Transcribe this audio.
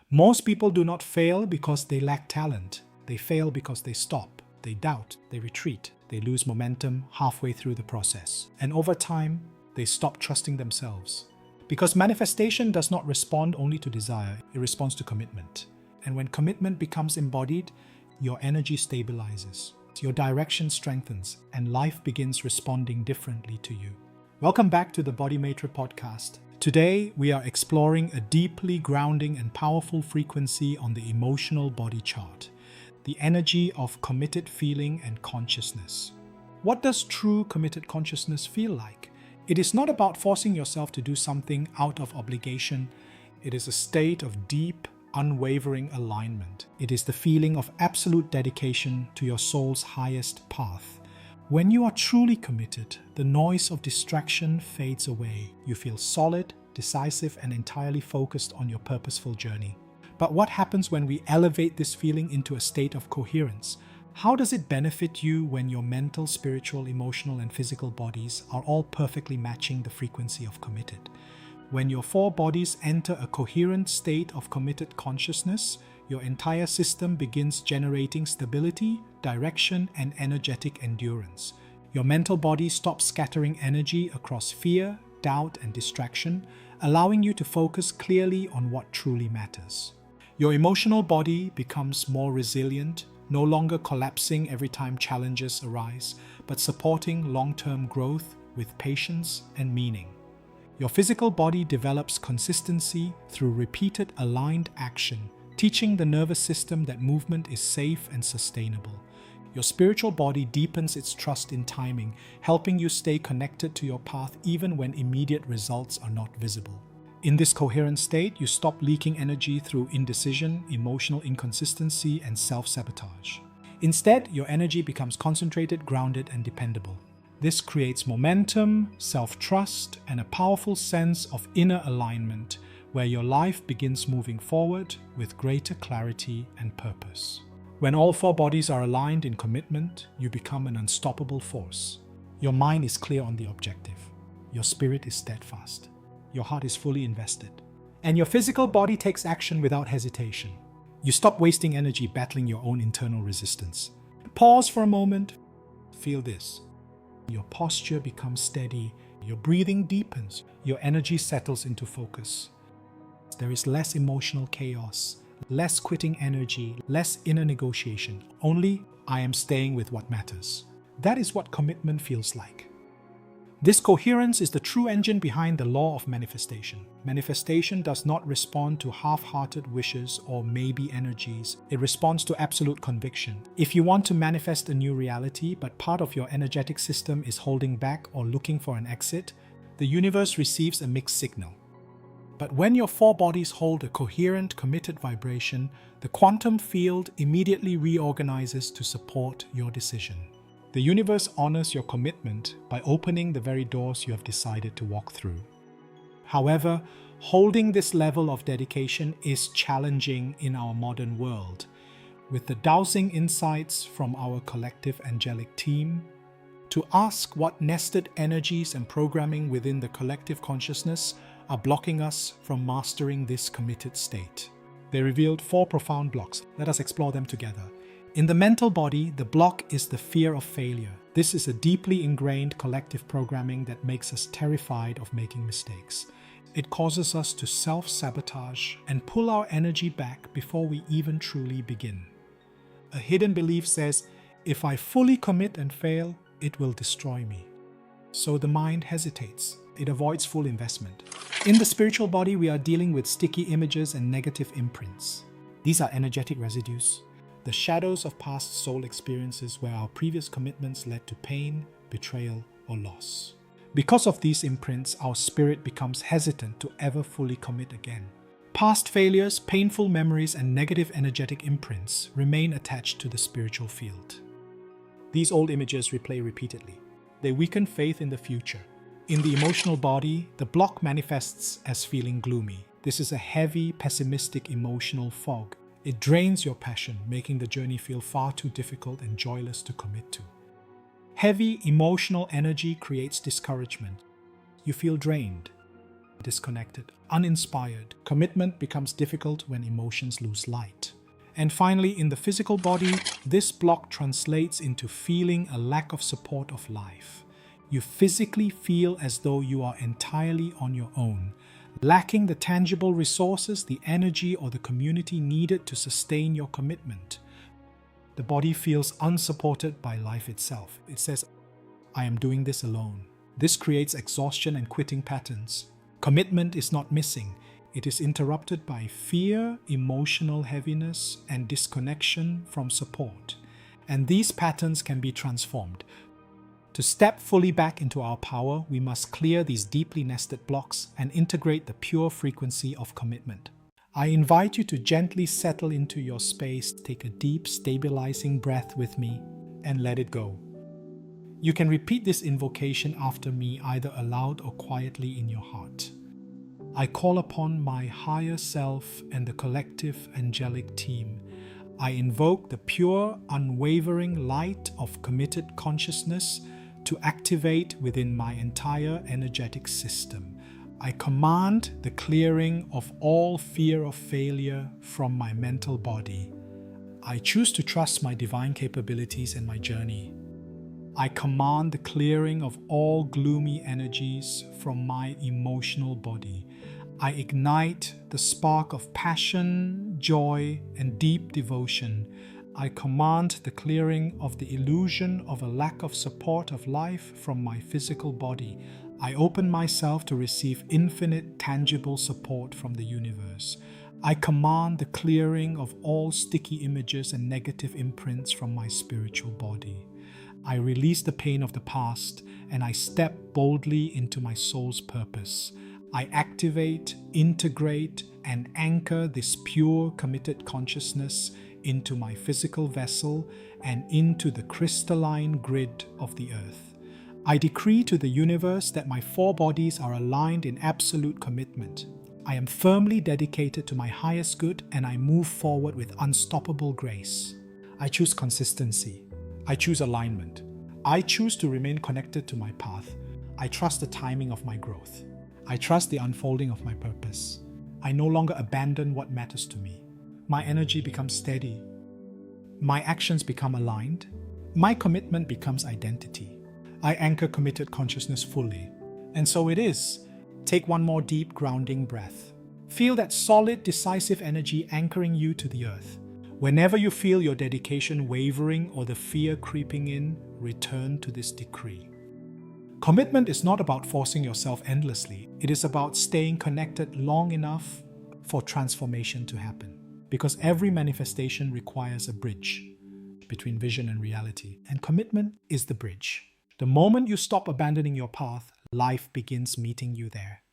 Most people do not fail because they lack talent. They fail because they stop, they doubt, they retreat, they lose momentum halfway through the process. And over time, they stop trusting themselves. Because manifestation does not respond only to desire, it responds to commitment. And when commitment becomes embodied, your energy stabilizes, your direction strengthens, and life begins responding differently to you. Welcome back to the BodyMaitre podcast. Today, we are exploring a deeply grounding and powerful frequency on the emotional body chart, the energy of committed feeling and consciousness. What does true committed consciousness feel like? It is not about forcing yourself to do something out of obligation. It is a state of deep, unwavering alignment. It is the feeling of absolute dedication to your soul's highest path. When you are truly committed, the noise of distraction fades away. You feel solid, decisive, and entirely focused on your purposeful journey. But what happens when we elevate this feeling into a state of coherence? How does it benefit you when your mental, spiritual, emotional, and physical bodies are all perfectly matching the frequency of committed? When your four bodies enter a coherent state of committed consciousness, your entire system begins generating stability, direction, and energetic endurance. Your mental body stops scattering energy across fear, doubt, and distraction, allowing you to focus clearly on what truly matters. Your emotional body becomes more resilient, no longer collapsing every time challenges arise, but supporting long-term growth with patience and meaning. Your physical body develops consistency through repeated aligned action, teaching the nervous system that movement is safe and sustainable. Your spiritual body deepens its trust in timing, helping you stay connected to your path even when immediate results are not visible. In this coherent state, you stop leaking energy through indecision, emotional inconsistency, and self-sabotage. Instead, your energy becomes concentrated, grounded, and dependable. This creates momentum, self-trust, and a powerful sense of inner alignment, where your life begins moving forward with greater clarity and purpose. When all four bodies are aligned in commitment, you become an unstoppable force. Your mind is clear on the objective. Your spirit is steadfast. Your heart is fully invested. And your physical body takes action without hesitation. You stop wasting energy battling your own internal resistance. Pause for a moment. Feel this. Your posture becomes steady. Your breathing deepens. Your energy settles into focus. There is less emotional chaos, less quitting energy, less inner negotiation. Only, I am staying with what matters. That is what commitment feels like. This coherence is the true engine behind the law of manifestation. Manifestation does not respond to half-hearted wishes or maybe energies. It responds to absolute conviction. If you want to manifest a new reality, but part of your energetic system is holding back or looking for an exit, the universe receives a mixed signal. But when your four bodies hold a coherent, committed vibration, the quantum field immediately reorganizes to support your decision. The universe honors your commitment by opening the very doors you have decided to walk through. However, holding this level of dedication is challenging in our modern world. With the dowsing insights from our Collective Angelic Team, to ask what nested energies and programming within the collective consciousness are blocking us from mastering this committed state. They revealed four profound blocks. Let us explore them together. In the mental body, the block is the fear of failure. This is a deeply ingrained collective programming that makes us terrified of making mistakes. It causes us to self-sabotage and pull our energy back before we even truly begin. A hidden belief says, if I fully commit and fail, it will destroy me. So the mind hesitates. It avoids full investment. In the spiritual body, we are dealing with sticky images and negative imprints. These are energetic residues, the shadows of past soul experiences where our previous commitments led to pain, betrayal, or loss. Because of these imprints, our spirit becomes hesitant to ever fully commit again. Past failures, painful memories, and negative energetic imprints remain attached to the spiritual field. These old images replay repeatedly. They weaken faith in the future. In the emotional body, the block manifests as feeling gloomy. This is a heavy, pessimistic emotional fog. It drains your passion, making the journey feel far too difficult and joyless to commit to. Heavy emotional energy creates discouragement. You feel drained. disconnected, uninspired. Commitment becomes difficult when emotions lose light. And finally, in the physical body, this block translates into feeling a lack of support of life. You physically feel as though you are entirely on your own, lacking the tangible resources, the energy, or the community needed to sustain your commitment. The body feels unsupported by life itself. It says, I am doing this alone. This creates exhaustion and quitting patterns. Commitment is not missing. It is interrupted by fear, emotional heaviness, and disconnection from support. And these patterns can be transformed. To step fully back into our power, we must clear these deeply nested blocks and integrate the pure frequency of commitment. I invite you to gently settle into your space, take a deep, stabilizing breath with me, and let it go. You can repeat this invocation after me either aloud or quietly in your heart. I call upon my higher self and the collective angelic team. I invoke the pure, unwavering light of committed consciousness to activate within my entire energetic system. I command the clearing of all fear of failure from my mental body. I choose to trust my divine capabilities and my journey. I command the clearing of all gloomy energies from my emotional body. I ignite the spark of passion, joy, and deep devotion. I command the clearing of the illusion of a lack of support of life from my physical body. I open myself to receive infinite, tangible support from the universe. I command the clearing of all sticky images and negative imprints from my spiritual body. I release the pain of the past and I step boldly into my soul's purpose. I activate, integrate, and anchor this pure, committed consciousness into my physical vessel and into the crystalline grid of the earth. I decree to the universe that my four bodies are aligned in absolute commitment. I am firmly dedicated to my highest good and I move forward with unstoppable grace. I choose consistency. I choose alignment. I choose to remain connected to my path. I trust the timing of my growth. I trust the unfolding of my purpose. I no longer abandon what matters to me. My energy becomes steady. My actions become aligned. My commitment becomes identity. I anchor committed consciousness fully. And so it is. Take one more deep, grounding breath. Feel that solid, decisive energy anchoring you to the earth. Whenever you feel your dedication wavering or the fear creeping in, return to this decree. Commitment is not about forcing yourself endlessly. It is about staying connected long enough for transformation to happen. Because every manifestation requires a bridge between vision and reality, and commitment is the bridge. The moment you stop abandoning your path, life begins meeting you there.